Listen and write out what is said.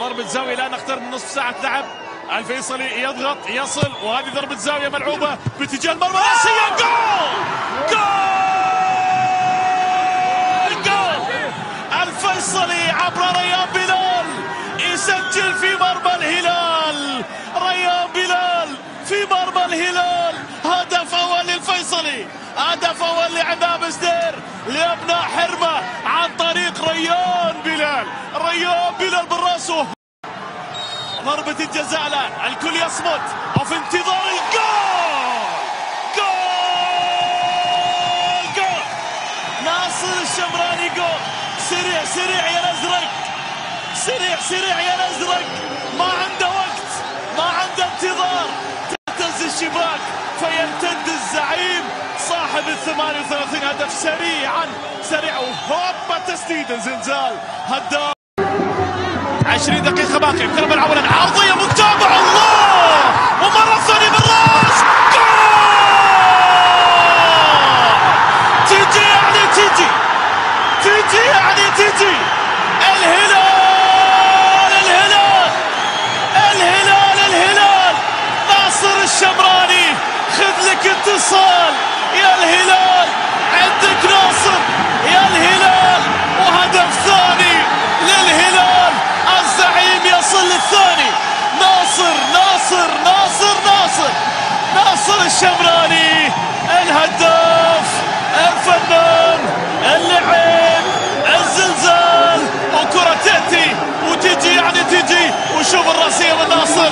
ضربة زاوية الآن أكثر من نصف ساعة لعب. الفيصلي يضغط يصل، وهذه ضربة زاوية ملعوبة باتجاه المرمى الرأسية. جول جول جول! الفيصلي عبر ريان بلال يسجل في مرمى الهلال. ريان بلال في مرمى الهلال، هدف أول للفيصلي، هدف أول لعمام سدير لأبناء حرمة عن طريق ريان بلال. ريان بلال بالراس، ضربة الجزاء الآن، الكل يصمت وفي انتظار الجول. جول جول! ناصر الشمراني جول. سريع سريع يا الأزرق، سريع سريع يا الأزرق، ما عنده وقت، ما عنده انتظار، تهتز الشباك فيمتد الزعيم صاحب ال 38 هدف سريعا سريع، وهوبا تسديده زلزال هداف. 20 دقيقة باقي، الضربة الأولى عرضية متابعة، الله، ومرة ثانية بالراس. جول! تيجي يعني تيجي، تيجي يعني تيجي. الهلال الهلال الهلال الهلال، ناصر الشمراني خذ لك اتصال يا الهلال، عندك ناصر يا الهلال، وهدف ثاني للهلال، الزعيم يصل للثاني. ناصر ناصر ناصر ناصر ناصر الشمراني الهداف، الفنان، اللعيب، الزلزال، وكرة تأتي وتجي يعني تجي، وشوف الرأسية من ناصر.